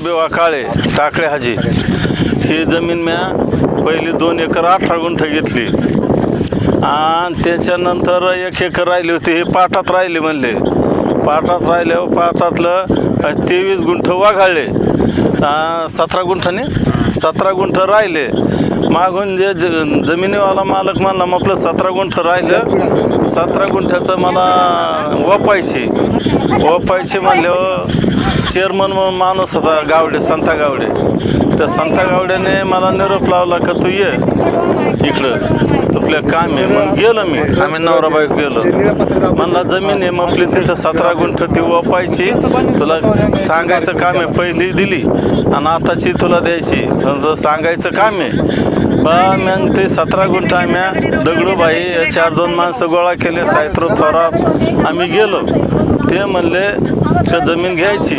बिवा काळे टाकळे हाजी ही जमीन म्या पहिली 2 एकर 18 गुंठ घेतली आणि त्याच्यानंतर 1 एकर राहिली होती. ही पाटात राहिली म्हणले. पाटात राहिल्यावर पाटातलं 23 गुंठ वाघाळले. 17 गुंठाने 17 गुंठ राहिले. मागून जे जमिनीवाला मालक म्हणला मग आपलं 17 गुंठ राहिलं. 17 गुंठ्याचं मला वपायची म्हणल्यावर चेअरमन म्हणून माणूस होता गावडे, संता गावडे. त्या संता गावड्याने मला निरोप लावला का तू ये इकडं तुला काम आहे. मग गेलो मी. आम्ही नवरा बायको गेलो. म्हणला जमीन आहे मग आपली तिथं 17 गुंठ ती वपायची. तुला सांगायचं काम आहे. पहिली दिली आणि आताची तुला द्यायची. सांगायचं काम आहे. मग ते 17 गुंठ आम्ही दगडूबाई 4-2 माणसं गोळा केले. सायत्र थोरात आम्ही गेलो. ते म्हणले का जमीन घ्यायची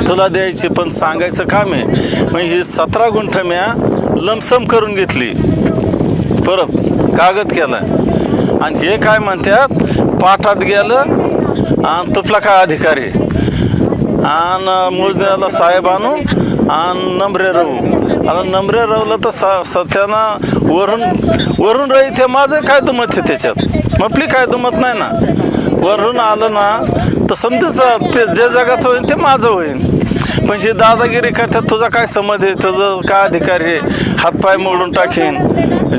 तुला द्यायची पण सांगायचं काम आहे. मग ही 17 गुंठ म्या लमसम करून घेतली. परत कागद केला आणि हे काय म्हणतात पाठात गेलं आणि तुपला काय अधिकारी आणि मोजण्याला साहेब आणू आणि नंबरे राहू. आणि नंबरे राहूला तर सत्यानं वरून राही. ते माझं काय दुमत आहे त्याच्यात. आपली काय दुमत नाही ना. वरून आलं ना तर समजेच ते जे जगाचं होईल ते माझं होईल. पण ही दादागिरी करतात. तुझा काय संबंध आहे, तुझं काय अधिकार आहे, हातपाय मोडून टाकीन,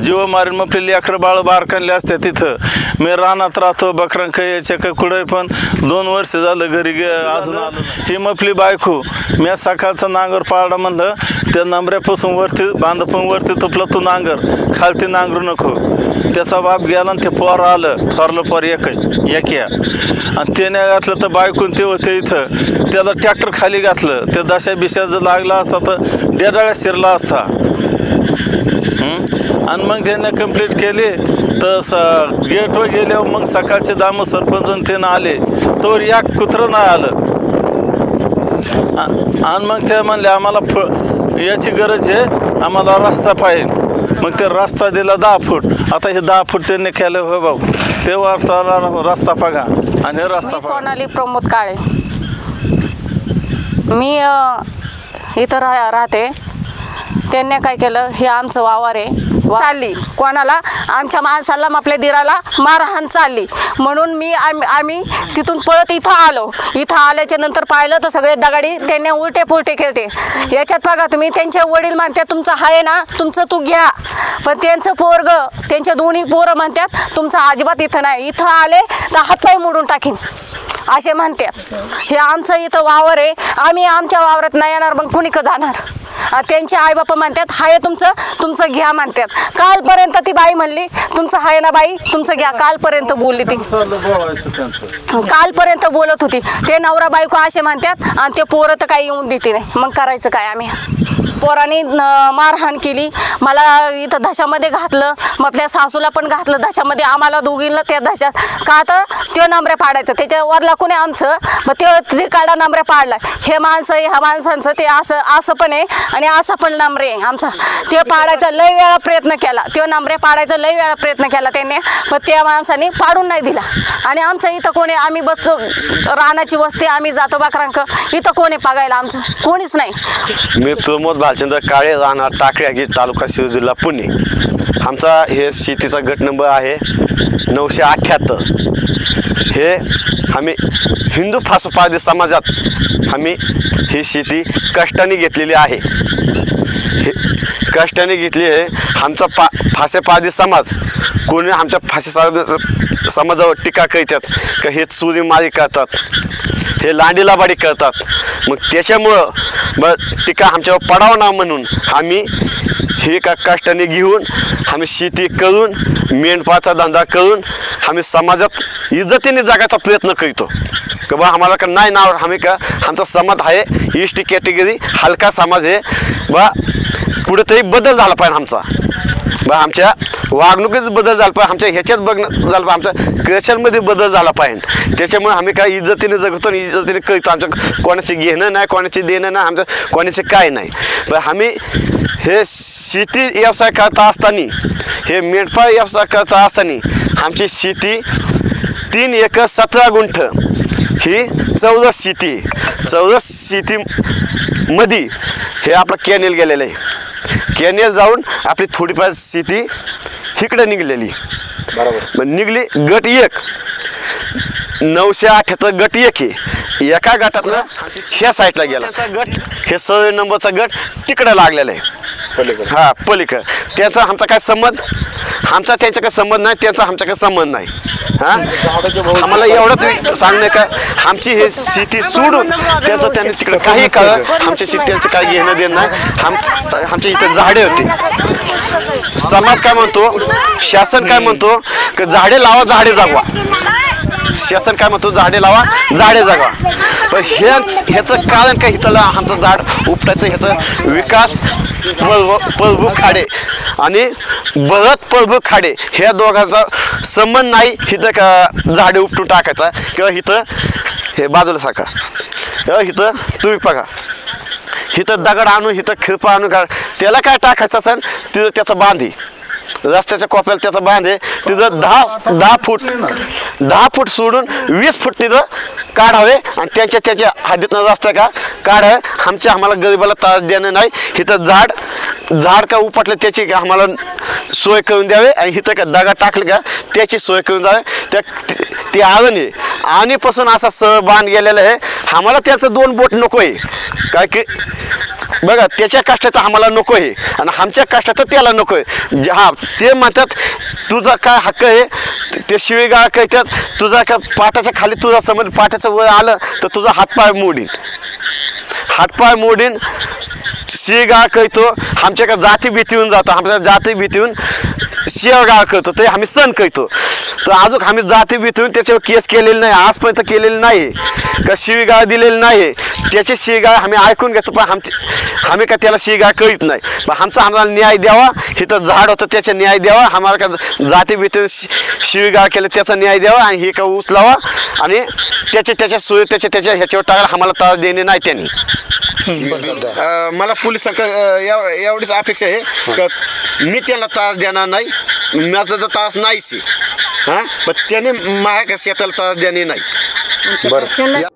जीव मारीन. मग आपली लेकरं बाळ बारकानले असते तिथं. मी रानात राहतो बकरांक याच्या का कुठे पण 2 वर्ष झालं घरी अजून आलो. ही मपली बायको मी सकाळचं नांगर पाडा म्हणलं त्या नंबऱ्यापासून वरती बांधपून वरती तुपलं तू नांगर खालती नांगरू नको. त्याचा बाप गेला आणि ते पोर आलं. थोरलं पोर एक या आणि त्याने घातलं तर बायकून ते होते इथं. त्याला ट्रॅक्टर खाली घातलं. ते दशा बिशा जर लागला असता तर डेडाळ्या शिरला असता. आणि मग त्याने कंप्लीट केली तर गेटवर गेल्यावर मग सकाळचे दाम सरपंच ते आले तर एक कुत्रं नाही आलं. आणि मग ते म्हणले आम्हाला याची गरज आहे, आम्हाला रस्ता पाहिजे. मग ते रस्ता दिला 10 फूट. आता हे 10 फूट त्यांनी केलं हो भाऊ. तेव्हा रस्ता बघा आणि हे रस्ता. सोनाली प्रमोद काळे. मी इथं राहते. त्यांनी काय केलं हे आमचं वावर आहे चालली कोणाला आमच्या माणसाला आपल्या दिराला मारहाण चालली म्हणून आम्ही तिथून पळत इथं आलो. इथं आल्याच्या नंतर पाहिलं तर सगळे दगाडी त्यांनी उलटे पुलटे केलते. याच्यात बघा तुम्ही त्यांचे वडील म्हणतात तुमचं आहे ना तुमचं तू घ्या. पण त्यांचं पोरग त्यांचे दोन्ही पोरं म्हणतात तुमचं अजिबात इथं नाही. इथं आले तर हातपाय मोडून टाकीन असे म्हणतात. हे आमचं इथं वावर आहे. आम्ही आमच्या वावरात नाही येणार मग कुणी का जाणार. त्यांचे आई बापा म्हणतात हाय तुमचं घ्या म्हणतात. कालपर्यंत ती बाई म्हणली तुमचं हाय ना बाई तुमचं घ्या. कालपर्यंत बोलली ती. कालपर्यंत बोलत होती. ते नवरा बायको असे म्हणतात आणि ते पोरं तर काही येऊन देते नाही. मग करायचं काय आम्ही. पोरांनी मारहाण केली. मला इथं धशामध्ये घातलं. मग आपल्या सासूला पण घातलं धशामध्ये. आम्हाला दोघींना त्या धशात का तर ते नंबऱ्या पाडायचं त्याच्यावरला कोणी आमचं मग ते काढा नंबऱ्या पाडला. हे माणसं ह्या माणसांचं ते असं पण आहे आणि असं पण नंबरे आहे आमचा. ते पाडायचा लय वेळा प्रयत्न केला. ते नंबरे पाडायचा लय वेळा प्रयत्न केला त्यांनी. पण त्या माणसाने पाडून नाही दिला. आणि आमचं इथं कोणी आम्ही बसतो रानाची वस्ती आम्ही जातो बकरांक. इथं कोणी पागायला आमचं कोणीच नाही. मी प्रमोद भालचंद्र काळे राहणार टाकळी तालुका शिव जिल्हा पुणे. आमचा हे शेतीचा गट नंबर आहे 978. हे आम्ही हिंदू फासोपादी समाजात आम्ही ही शेती कष्टाने घेतलेली आहे. हे कष्टाने घेतली आहे. आमचा फासेपादी समाज कोणी आमच्या फासे समाजावर टीका करतात का हे चोरीमारी करतात, हे लांडीलाबाडी करतात. मग त्याच्यामुळं टीका आमच्यावर पडावं ना म्हणून आम्ही हे का कष्टाने घेऊन आम्ही शेती करून मेंढपाचा धंदा करून आम्ही समाजात इज्जतीने जगायचा प्रयत्न करतो. का बा आम्हाला का नाही नाव आम्ही का आमचा समाज आहे एसटी कॅटेगरी हलका समाज आहे. बा कुठेतरी बदल झाला पाहिजे आमचा. बा आमच्या वागणुकीत बदल झाला पाहिजे. आमच्या ह्याच्यात झालं पाहिजे. आमच्या कशामध्ये बदल झाला पाहिजे. त्याच्यामुळे आम्ही काय इज्जतीने जगतो आणि इज्जतीने करतो. आमचं कोणाचे घेणं नाही कोणाचे देणं नाही आमचं कोणाचे काय नाही. पण आम्ही हे शेती व्यवसाय करता असताना हे मेंढपाळ व्यवसाय करता असताना आमची शेती 3 एकर 17 गुंठ ही चौरस शेती. चौरस शेतीमध्ये हे आपलं कॅनेल गेलेलं आहे. कॅनेल जाऊन आपली थोडीफार शेती इकडे निघलेली. बरोबर. निघली गट 1 978 गट 1 आहे. एका गटातनं ह्या साईडला गेला गट, हे 6 नंबरचा गट तिकडे लागलेला आहे. हा पलीकडे. त्यांचा आमचा काय संबंध, आमचा त्यांच्याकडे संबंध नाही, त्यांचा आमच्याकडे संबंध नाही. हा आम्हाला एवढंच सांगणं का आमची हे शेती सोडून त्यांचं त्यांनी तिकडे काही काळ आमच्या शेती काही घेणं देणं नाही. आमच्या इथं झाडे होते. समाज काय म्हणतो, शासन काय म्हणतो की झाडे लावा झाडे जगवा. शासन काय म्हणतो झाडे लावा झाडे जगवा. पण ह्याचं कारण काय, इथलं आमचं झाड उपटायचं, ह्याचं विकास प्रभू खाडे आणि भरत प्रभू खाडे ह्या दोघांचा संबंध नाही. इथं का झाडे उपटून टाकायचा किंवा इथं हे बाजूला साका, इथं तुम्ही बघा, इथं दगड आणून इथं खिरपा आणून त्याला काय टाकायचं असेल तिथं त्याचा बांधी, रस्त्याच्या कोपऱ्याला त्याचा बांध आहे, तिथं 10 फूट सोडून 20 फूट तिथं काढावे आणि त्याच्या हद्दीतनं रस्ता का काढावे. आम्हाला गरिबाला त्रास देणं नाही. इथं झाड का उपटलं त्याची आम्हाला सोय करून द्यावे आणि इथं का दगड टाकले का त्याची सोय करून द्यावे. ते आलं आहे आणीपासून असा बांध गेलेला आहे. आम्हाला त्याचं 2 बोट नको आहे. काय की बघा, त्याच्या कष्टाचं आम्हाला नको आहे आणि आमच्या कष्टाचं त्याला नको आहे. हा ते म्हणतात तुझा काय हक्क आहे, ते शिवीगाळ कहतात. तुझा काय पाटाच्या खाली तुझा समज पाटाचं वर आलं तर तुझा हातपाय मोडीन शिवीगाळ कहतो. आमच्याकडे जाती भीतीहून जातो, आमच्या जाती भीतीहून शिवीगाळ करतो ते आम्ही सण करतो. तर अजून आम्ही जाती भीतीहून त्याच्यावर केस केलेली नाही, आजपर्यंत केलेली नाही का शिवीगाळ दिलेली नाही. त्याची शिवीगाळ आम्ही ऐकून घेतो पण आम्ही का त्याला शिवीगाळ करीत नाही. पण आम्हाला न्याय द्यावा. इथं झाड होतं त्याचा न्याय द्यावा. आम्हाला का जाती भीतीहून शिवीगाळ केलं त्याचा न्याय द्यावा आणि हे का उचलावा आणि त्याच्या सोयी त्याच्या ह्याच्यावर टाकायला आम्हाला त्रास देणे नाही त्यांनी. मला पोलिसांना एवढीच अपेक्षा आहे का मी त्याला त्रास देणार नाही. माझा जर त्रास नाहीच आहे, हां, पण त्याने माझ्या शेताला त्रास देणे नाही. बरं.